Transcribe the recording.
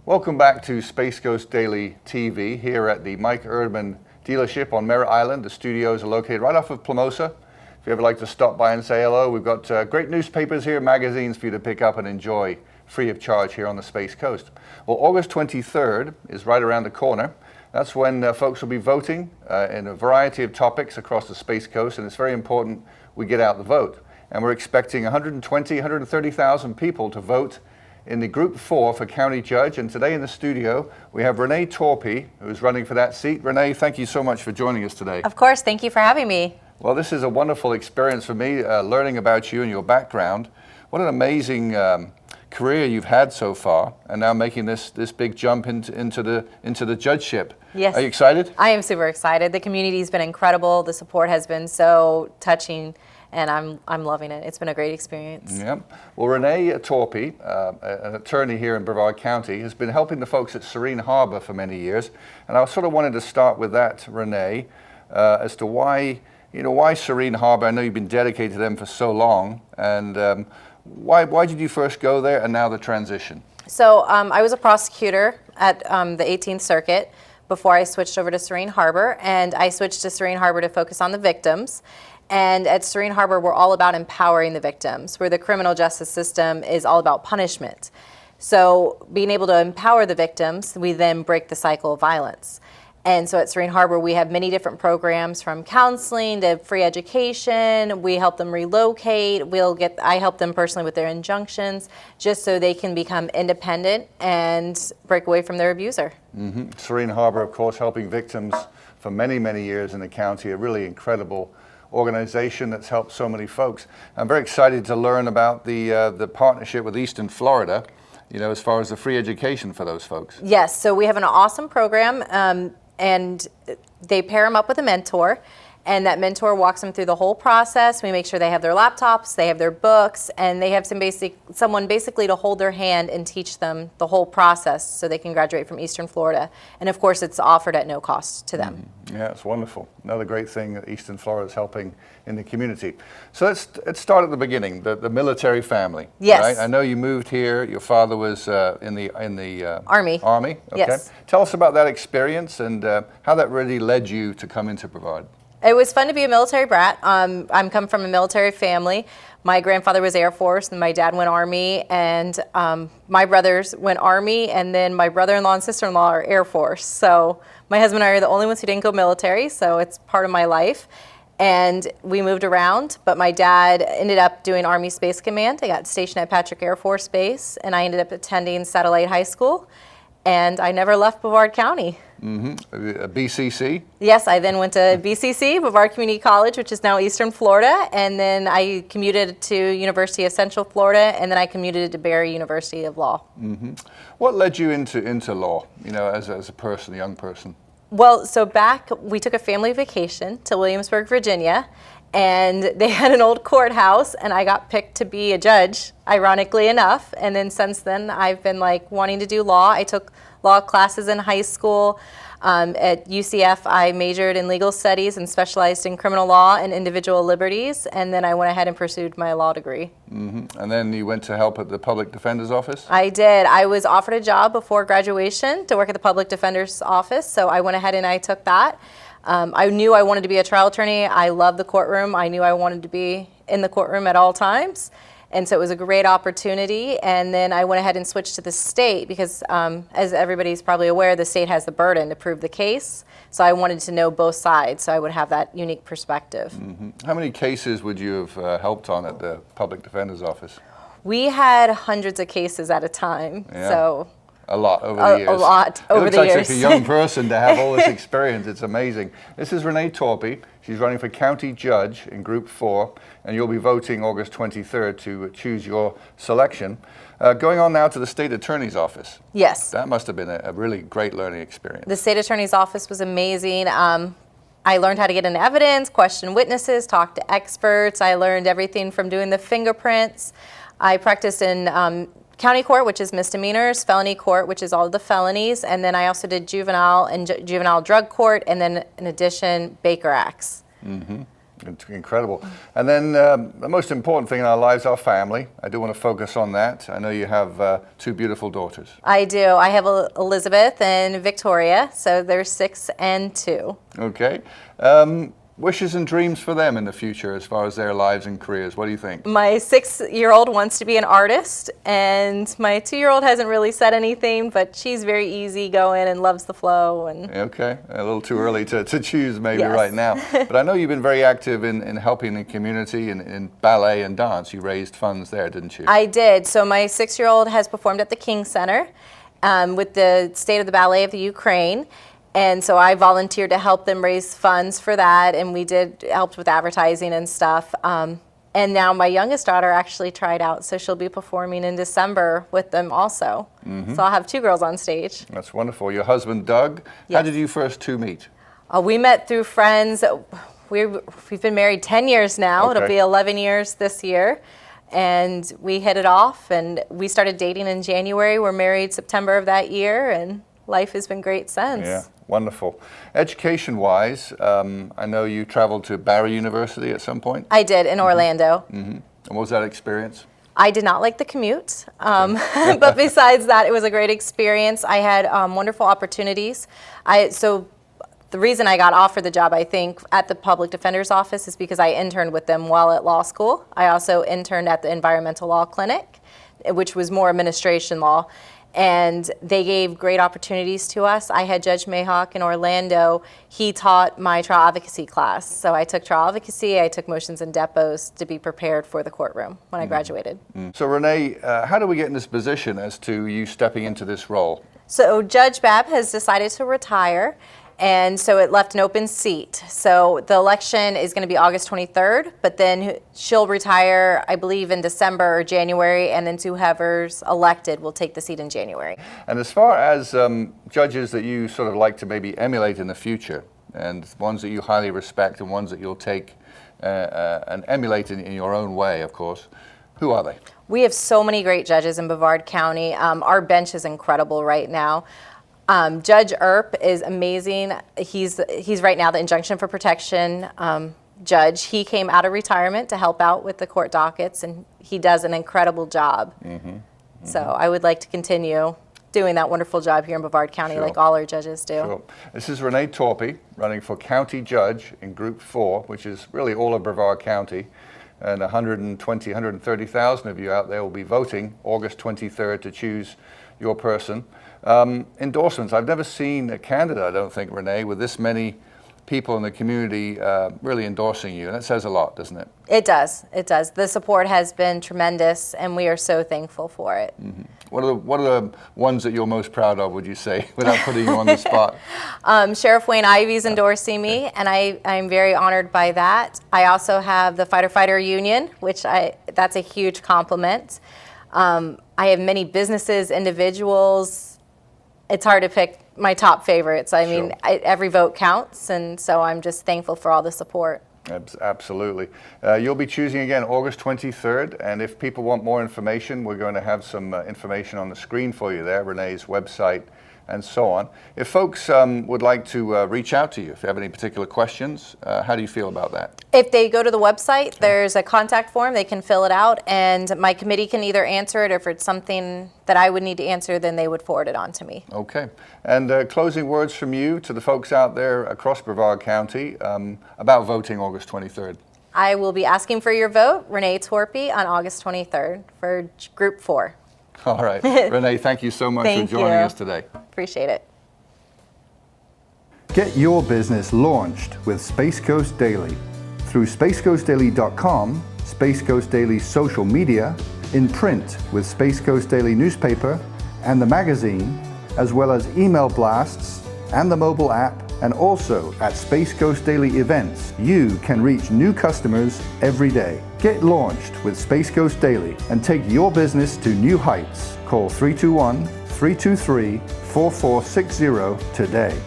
Welcome back to Space Coast Daily TV here at the Mike Erdman dealership on Merritt Island. The studios are located right off of Plumosa. If you ever like to stop by and say hello, we've got great newspapers here, magazines for you to pick up and enjoy free of charge here on the Space Coast. Well, August 23rd is right around the corner. That's when folks will be voting in a variety of topics across the Space Coast, and it's very important we get out the vote. And we're expecting 130,000 people to vote in the Group 4 for County Judge. And today in the studio, we have Renee Torpy, who's running for that seat. Renee, thank you so much for joining us today. Of course, thank you for having me. Well, this is a wonderful experience for me, learning about you and your background. What an amazing career you've had so far, and now making this big jump into the judgeship. Yes. Are you excited? I am super excited. The community's been incredible. The support has been so touching, and I'm loving it. It's been a great experience. Yeah. Well, Renee Torpy, an attorney here in Brevard County, has been helping the folks at Serene Harbor for many years, and I sort of wanted to start with that, Renee, as to why Serene Harbor. I know you've been dedicated to them for so long, and why did you first go there, and now the transition? So I was a prosecutor at the 18th Circuit before I switched over to Serene Harbor, and I switched to Serene Harbor to focus on the victims. And at Serene Harbor, we're all about empowering the victims, where the criminal justice system is all about punishment. So being able to empower the victims, we then break the cycle of violence. And so at Serene Harbor, we have many different programs, from counseling to free education. We help them relocate. I help them personally with their injunctions, just so they can become independent and break away from their abuser. Mm-hmm. Serene Harbor, of course, helping victims for many, many years in the county, a really incredible organization that's helped so many folks. I'm very excited to learn about the partnership with Eastern Florida, as far as the free education for those folks. Yes, so we have an awesome program, and they pair them up with a mentor, and that mentor walks them through the whole process. We make sure they have their laptops, they have their books, and they have someone basically to hold their hand and teach them the whole process so they can graduate from Eastern Florida. And of course, it's offered at no cost to them. Mm-hmm. Yeah, it's wonderful. Another great thing that Eastern Florida is helping in the community. So let's start at the beginning, the military family. Yes. Right? I know you moved here. Your father was in the Army. Army. Okay. Yes. Tell us about that experience and how that really led you to come into Brevard. It was fun to be a military brat. I'm come from a military family. My grandfather was Air Force, and my dad went Army, and my brothers went Army, and then my brother-in-law and sister-in-law are Air Force. So my husband and I are the only ones who didn't go military, so it's part of my life. And we moved around, but my dad ended up doing Army Space Command. I got stationed at Patrick Air Force Base, and I ended up attending Satellite High School, and I never left Brevard County. Mm-hmm. BCC? Yes, I then went to BCC, Brevard Community College, which is now Eastern Florida, and then I commuted to University of Central Florida, and then I commuted to Barry University of Law. Mm-hmm. What led you into law, as a person, a young person? Well, so we took a family vacation to Williamsburg, Virginia, and they had an old courthouse, and I got picked to be a judge, ironically enough. And then since then, I've been wanting to do law. I took law classes in high school. At UCF, I majored in legal studies and specialized in criminal law and individual liberties. And then I went ahead and pursued my law degree. Mm-hmm. And then you went to help at the Public Defender's Office? I did. I was offered a job before graduation to work at the Public Defender's Office, so I went ahead and I took that. I knew I wanted to be a trial attorney. I love the courtroom. I knew I wanted to be in the courtroom at all times. And so it was a great opportunity. And then I went ahead and switched to the state because, as everybody's probably aware, the state has the burden to prove the case. So I wanted to know both sides so I would have that unique perspective. Mm-hmm. How many cases would you have helped on at the Public Defender's Office? We had hundreds of cases at a time. Yeah. So a lot over the years. A lot over the years. It looks like a young person to have all this experience. It's amazing. This is Renee Torpy. She's running for County Judge in Group 4, and you'll be voting August 23rd to choose your selection. Going on now to the State Attorney's Office. Yes. That must have been a really great learning experience. The State Attorney's Office was amazing. I learned how to get into evidence, question witnesses, talk to experts. I learned everything from doing the fingerprints. I practiced in county court, which is misdemeanors, felony court, which is all the felonies, and then I also did juvenile and juvenile drug court, and then in addition, Baker Acts. Mm-hmm. It's incredible. And then the most important thing in our lives, our family. I do want to focus on that. I know you have 2 beautiful daughters. I do. I have Elizabeth and Victoria, so they're 6 and 2. Okay. Wishes and dreams for them in the future as far as their lives and careers. What do you think? My 6-year-old wants to be an artist, and my 2-year-old hasn't really said anything, but she's very easygoing and loves the flow. And okay, a little too early to choose maybe Yes. right now. But I know you've been very active in helping the community in ballet and dance. You raised funds there, didn't you? I did. So my 6-year-old has performed at the King Center with the State of the Ballet of the Ukraine. And so I volunteered to help them raise funds for that, and we helped with advertising and stuff. And now my youngest daughter actually tried out, so she'll be performing in December with them also. So I'll have 2 girls on stage. That's wonderful. Your husband, Doug, how Yes. did you first 2 meet? We met through friends. We've been married 10 years now. Okay. It'll be 11 years this year. And we hit it off, and we started dating in January. We're married September of that year, and life has been great since. Yeah, wonderful. Education-wise, I know you traveled to Barry University at some point. I did in Orlando. And what was that experience? I did not like the commute, but besides that, it was a great experience. I had wonderful opportunities. So the reason I got offered the job, I think, at the public defender's office is because I interned with them while at law school. I also interned at the environmental law clinic, which was more administration law. And they gave great opportunities to us. I had Judge Mayhawk in Orlando. He taught my trial advocacy class. So I took trial advocacy, I took motions and depos to be prepared for the courtroom when I graduated. So Renee, how do we get in this position as to you stepping into this role? So Judge Babb has decided to retire, and so it left an open seat. So the election is going to be August 23rd, but then she'll retire, I believe, in December or January, and then whoever's elected will take the seat in January. And as far as judges that you sort of like to maybe emulate in the future, and ones that you highly respect and ones that you'll take and emulate in your own way, of course, who are they? We have so many great judges in Brevard County. Our bench is incredible right now. Judge Earp is amazing. He's right now the injunction for protection judge. He came out of retirement to help out with the court dockets, and he does an incredible job. So I would like to continue doing that wonderful job here in Brevard County, like all our judges do. Sure. This is Renee Torpy running for county judge in Group 4, which is really all of Brevard County. And 130,000 of you out there will be voting August 23rd to choose your person. Endorsements. I've never seen a candidate, I don't think, Renee, with this many people in the community really endorsing you. And that says a lot, doesn't it? It does. It does. The support has been tremendous, and we are so thankful for it. What are the ones that you're most proud of, would you say, without putting you on the spot? Sheriff Wayne Ivy's endorsing me, and I'm very honored by that. I also have the Fighter Union, which that's a huge compliment. I have many businesses, individuals. It's hard to pick my top favorites. I mean, every vote counts, and so I'm just thankful for all the support. Absolutely. You'll be choosing again August 23rd, and if people want more information, we're going to have some information on the screen for you there, Renee's website and so on. If folks would like to reach out to you, if you have any particular questions, how do you feel about that? If they go to the website, there's a contact form. They can fill it out, and my committee can either answer it, or if it's something that I would need to answer, then they would forward it on to me. Okay. And closing words from you to the folks out there across Brevard County about voting August 23rd. I will be asking for your vote, Renee Torpy, on August 23rd for Group 4. All right. Renee, thank you so much for joining us today. Appreciate it. Get your business launched with Space Coast Daily through spacecoastdaily.com, Space Coast Daily's social media, in print with Space Coast Daily newspaper and the magazine, as well as email blasts and the mobile app, and also at Space Coast Daily events. You can reach new customers every day. Get launched with Space Coast Daily and take your business to new heights. Call 321-323-4460 today.